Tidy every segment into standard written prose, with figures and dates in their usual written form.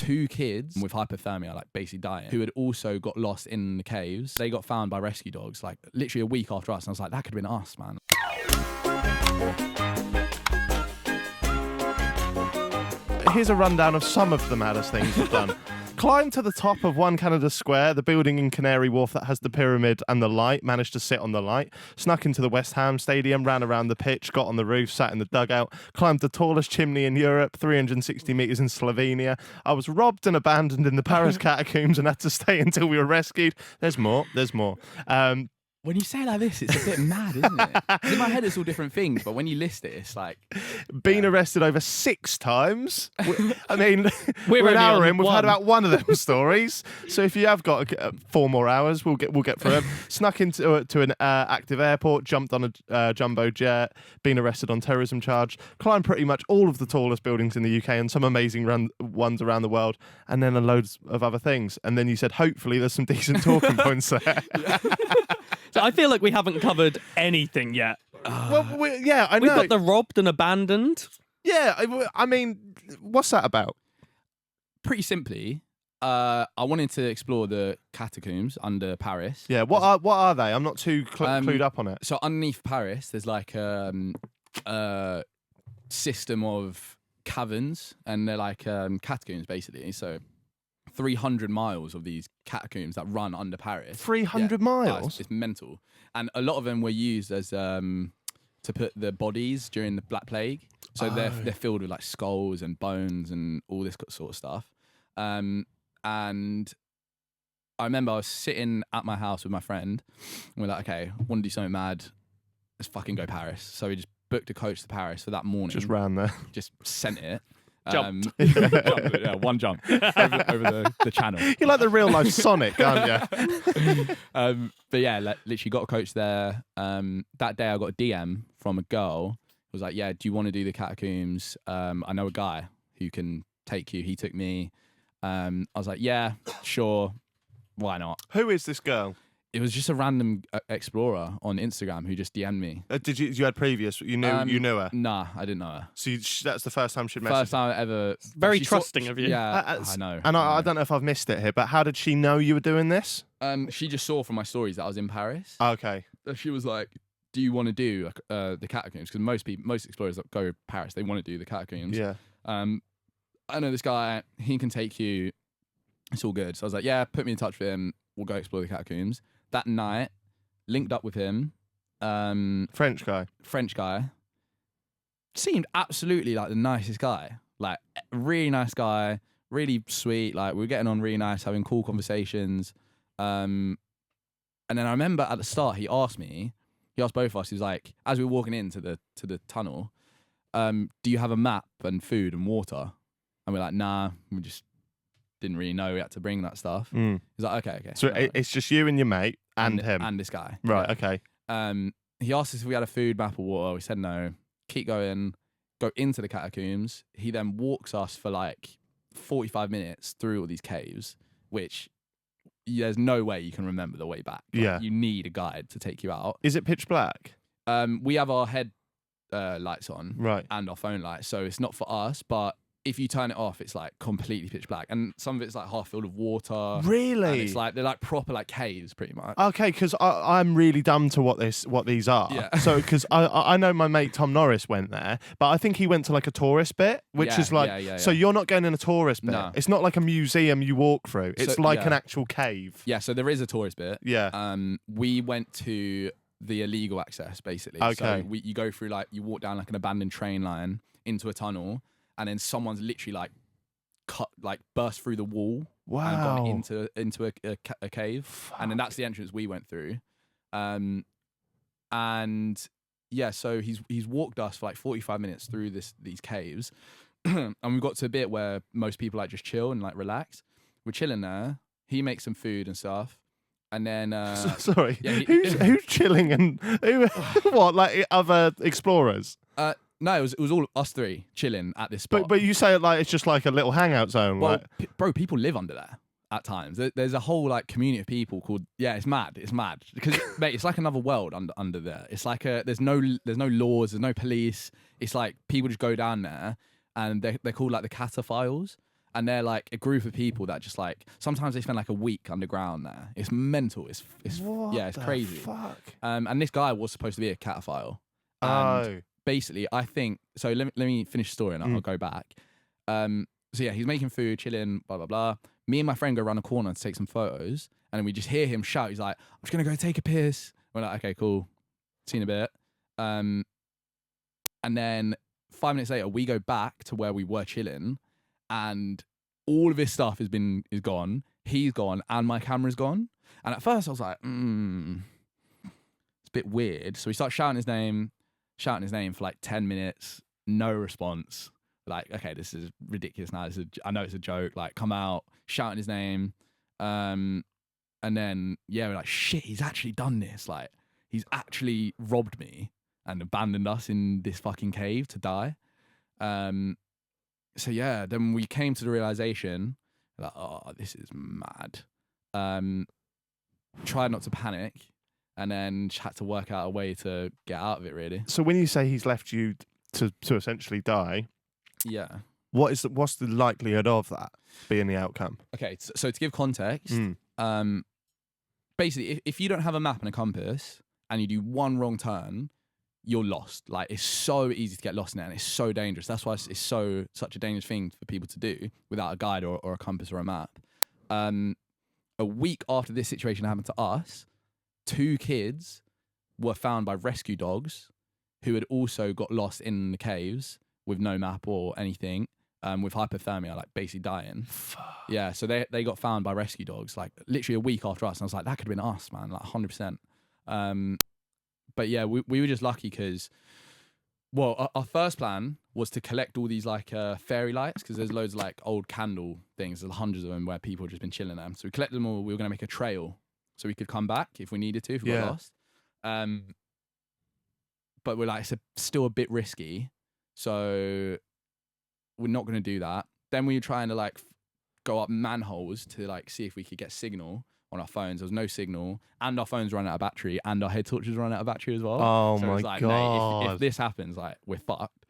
2 kids with hypothermia, like basically dying, who had also got lost in the caves. They got found by rescue dogs, like literally a week after us. And I was like, that could have been us, man. Here's a rundown of some of the maddest things we've done. Climbed to the top of One Canada Square, the building in Canary Wharf that has the pyramid and the light, managed to sit on the light, snuck into the West Ham Stadium, ran around the pitch, got on the roof, sat in the dugout, climbed the tallest chimney in Europe, 360 metres in Slovenia. I was robbed and abandoned in the Paris Catacombs and had to stay until we were rescued. There's more. When you say it like this, it's a bit mad, isn't it? 'Cause in my head, it's all different things, but when you list it, it's like... Been arrested over 6 times. I mean, We're we're an only hour on in. We've one. had about one of them stories. So if you have got 4 more hours, we'll get through them. Snuck into an active airport, jumped on a jumbo jet, been arrested on terrorism charge, climbed pretty much all of the tallest buildings in the UK and some amazing ones around the world, and then loads of other things. And then you said, hopefully there's some decent talking points there. So I feel like we haven't covered anything yet. Well, I know. We've got the robbed and abandoned. Yeah, I mean, what's that about? Pretty simply, I wanted to explore the catacombs under Paris. Yeah, what are they? I'm not too clued up on it. So underneath Paris, there's like a system of caverns, and they're like catacombs, basically. So 300 miles of these catacombs that run under Paris. 300 Yeah. miles? It's mental. And a lot of them were used as to put the bodies during the Black Plague. So they're filled with like skulls and bones and all this sort of stuff. And I remember I was sitting at my house with my friend, and we're like, okay, I want to do something mad. Let's fucking go Paris. So we just booked a coach to Paris for that morning. Just ran there. Just sent it. Jumped. One jump over the channel. You're like the real life Sonic, aren't you? But yeah, literally got a coach there. That day I got a DM from a girl who was like, yeah, do you want to do the catacombs? I know a guy who can take you. He took me. I was like, yeah, sure. Why not? Who is this girl? It was just a random explorer on Instagram who just DM'd me. Did you had previous? You knew her? Nah, I didn't know her. So that's the first time she'd messaged. First time I ever. Very she trusting of you. Yeah, I know. And I don't know if I've missed it here, but how did she know you were doing this? She just saw from my stories that I was in Paris. Okay. She was like, do you want to do the catacombs? Because most explorers that go to Paris, they want to do the catacombs. Yeah. I know this guy, he can take you. It's all good. So I was like, yeah, put me in touch with him. We'll go explore the catacombs. That night, linked up with him. French guy. Seemed absolutely like the nicest guy. Like, really nice guy, really sweet. Like, we were getting on really nice, having cool conversations. And then I remember at the start, he asked both of us, he was like, as we were walking into the tunnel, do you have a map and food and water? And we're like, nah, we just didn't really know we had to bring that stuff. He's like, okay. So it's just you and your mate and him. And this guy. Right, yeah. okay. He asked us if we had a food, map or water. We said no. Keep going. Go into the catacombs. He then walks us for like 45 minutes through all these caves, which there's no way you can remember the way back. Like, yeah. You need a guide to take you out. Is it pitch black? We have our head lights on. Right. And our phone lights. So it's not for us, but if you turn it off, it's like completely pitch black, and some of it's like half filled with water. Really? And it's like they're like proper like caves, pretty much. Okay, because I'm really dumb to what these are. Yeah. So because I know my mate Tom Norris went there, but I think he went to like a tourist bit, which is like so you're not going in a tourist bit. No. It's not like a museum you walk through. It's like an actual cave. Yeah. So there is a tourist bit. Yeah. We went to the illegal access basically. Okay. So you go through you walk down like an abandoned train line into a tunnel. And then someone's literally burst through the wall and gone into a cave. Fuck. And then that's the entrance we went through. And yeah, so he's walked us for like 45 minutes through these caves. And we got to a bit where most people like just chill and like relax. We're chilling there. He makes some food and stuff. And then sorry, yeah, who's chilling and what, like other explorers? No, it was all us three chilling at this spot. But you say it like it's just like a little hangout zone. Well, like... bro, people live under there at times. There's a whole like community of people called. Yeah, it's mad. It's mad because mate, it's like another world under there. It's like there's no laws, there's no police. It's like people just go down there and they're called like the cataphiles, And they're like a group of people that just like sometimes they spend like a week underground there. It's mental. It's What yeah, it's the crazy. Fuck? And this guy was supposed to be a cataphile. And Oh. basically, I think so. Let me finish the story and I'll go back. So yeah, he's making food, chilling, blah blah blah. Me and my friend go around the corner to take some photos, and then we just hear him shout. He's like, "I'm just gonna go take a piss." We're like, "Okay, cool. See you in a bit." And then 5 minutes later, we go back to where we were chilling, and all of his stuff is gone. He's gone, and my camera's gone. And at first, I was like, it's a bit weird. So we start shouting his name for like 10 minutes, no response. Like, okay, this is ridiculous now. I know it's a joke. Like, come out, shouting his name. And then, yeah, we're like, shit, he's actually done this. Like, he's actually robbed me and abandoned us in this fucking cave to die. So yeah, then we came to the realization, like, oh, this is mad. Tried not to panic, and then had to work out a way to get out of it, really. So when you say he's left you to essentially die, Yeah. what's the likelihood of that being the outcome? Okay, so to give context, basically, if you don't have a map and a compass and you do one wrong turn, you're lost. Like, it's so easy to get lost in it, and it's so dangerous. That's why it's such a dangerous thing for people to do without a guide or a compass or a map. A week after this situation happened to us, 2 kids were found by rescue dogs who had also got lost in the caves with no map or anything, with hypothermia, like basically dying. Yeah, so they got found by rescue dogs, like literally a week after us. And I was like, that could have been us, man, like 100%. But yeah, we were just lucky because, well, our first plan was to collect all these like fairy lights, because there's loads of like old candle things, there's hundreds of them where people have just been chilling them. So we collected them all. We were going to make a trail so we could come back if we needed to, if we got lost. But we're like, it's still a bit risky, so we're not going to do that. Then we were trying to like go up manholes to like see if we could get signal on our phones. There was no signal, and our phones ran out of battery, and our head torches ran out of battery as well. Oh so my it's like, God. mate, if this happens, like, we're fucked.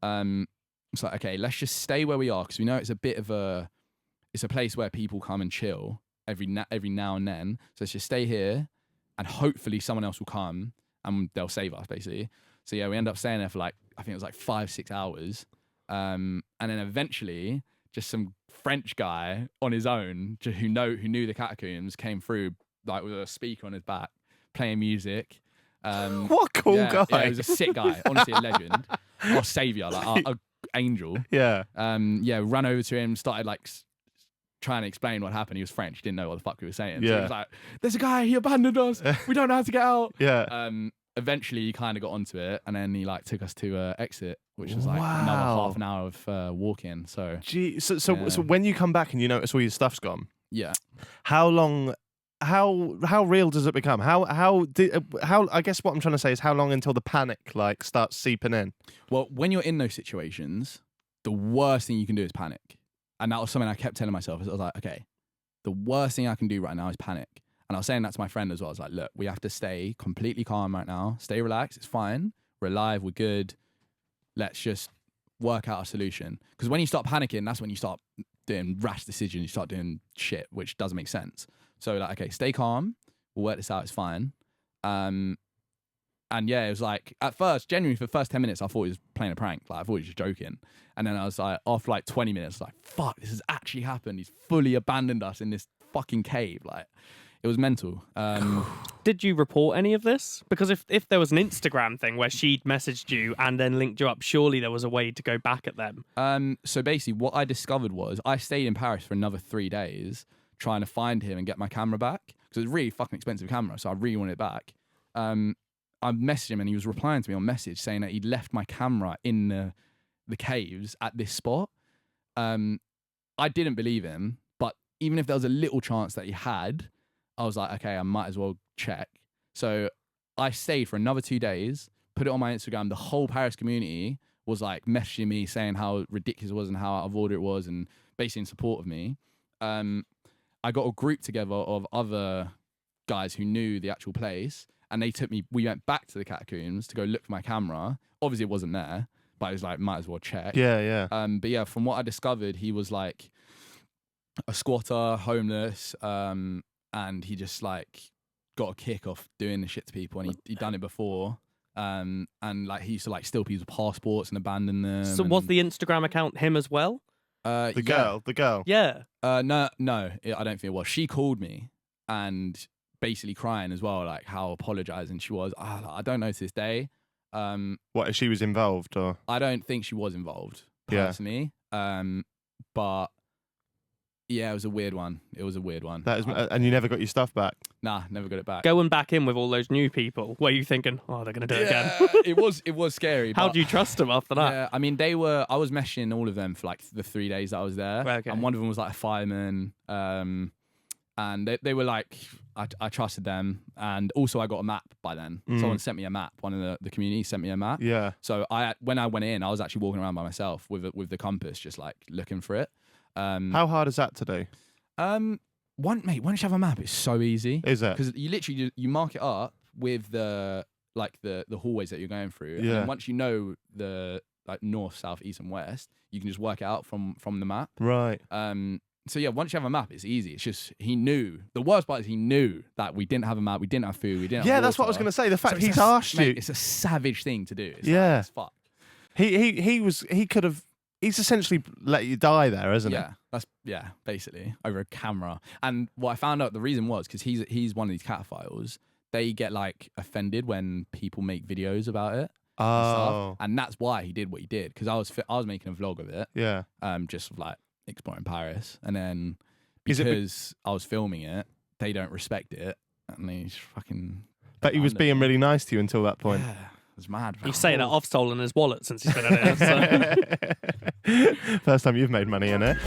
It's like, okay, let's just stay where we are, because we know it's a place where people come and chill every now and then. So let's just stay here, and hopefully someone else will come and they'll save us, basically. So yeah, we end up staying there for like, I think it was like 5-6 hours. And then eventually, just some French guy on his own, who knew the catacombs, came through like with a speaker on his back, playing music. What a cool guy! Yeah, he was a sick guy, honestly, a legend, our savior, like our angel. Yeah. Ran over to him, started like trying to explain what happened. He was French, didn't know what the fuck we were saying. So he was like, "There's a guy, he abandoned us. We don't know how to get out." Yeah. Eventually, he kind of got onto it, and then he like took us to exit, which was like another half an hour of walking. So, so when you come back and you notice all your stuff's gone, yeah, how real does it become? How I guess what I'm trying to say is how long until the panic like starts seeping in? Well, when you're in those situations, the worst thing you can do is panic, and that was something I kept telling myself. I was like, okay, the worst thing I can do right now is panic. And I was saying that to my friend as well. I was like, look, we have to stay completely calm right now. Stay relaxed. It's fine. We're alive. We're good. Let's just work out a solution. Because when you start panicking, that's when you start doing rash decisions. You start doing shit, which doesn't make sense. So like, okay, stay calm. We'll work this out. It's fine. And yeah, it was like, at first, genuinely for the first 10 minutes, I thought he was playing a prank. Like, I thought he was just joking. And then I was like, after like 20 minutes, like, fuck, this has actually happened. He's fully abandoned us in this fucking cave. Like, it was mental. Did you report any of this? Because if there was an Instagram thing where she'd messaged you and then linked you up, surely there was a way to go back at them. So basically, what I discovered was I stayed in Paris for another 3 days trying to find him and get my camera back, because it was a really fucking expensive camera, so I really wanted it back. I messaged him and he was replying to me on message saying that he'd left my camera in the caves at this spot. I didn't believe him, but even if there was a little chance that he had, I was like, okay, I might as well check. So I stayed for another 2 days, put it on my Instagram. The whole Paris community was like messaging me saying how ridiculous it was and how out of order it was, and basically in support of me. I got a group together of other guys who knew the actual place, and we went back to the catacombs to go look for my camera. Obviously it wasn't there, but it was like, might as well check. Yeah. But yeah, from what I discovered, he was like, a squatter, homeless, and he just like got a kick off doing the shit to people, and he'd done it before. And like he used to like steal people's passports and abandon them. So was the Instagram account him as well? The girl. Yeah. No, I don't think it was. She called me and basically crying as well, like how apologising she was. I don't know to this day. What, if she was involved or? I don't think she was involved personally. But yeah, it was a weird one. That is, and you never got your stuff back? Nah, never got it back. Going back in with all those new people, were you thinking, oh, they're going to do it again? it was scary. How do you trust them after that? Yeah, I mean, I was meshing all of them for like the 3 days that I was there. Okay. And one of them was like a fireman. And they were like, I trusted them. And also I got a map by then. Someone sent me a map. One of the community sent me a map. Yeah. So when I went in, I was actually walking around by myself with the compass, just like looking for it. How hard is that to do? Once you have a map, it's so easy. Is it? Because you literally you mark it up with the hallways that you're going through. And then once you know the like north, south, east, and west, you can just work it out from the map. Right. So yeah, once you have a map, it's easy. It's just he knew. The worst part is he knew that we didn't have a map, we didn't have food, we didn't have that's what I was water. going to say. The fact So he's asked you. It's a savage thing to do. It's Yeah. like, it's fuck. He could have. He's essentially let you die there, isn't Yeah, that's basically over a camera. And what I found out the reason was because he's one of these cataphiles. They get like offended when people make videos about it. Oh. And that's why he did what he did, because I was making a vlog of it. Yeah. Just like exploring Paris, and then Is it because I was filming it, they don't respect it, and they just fucking. But he was being really nice to you until that point. Yeah, it was mad. You say that I've stolen his wallet since he's been at it. So. First time you've made money in it.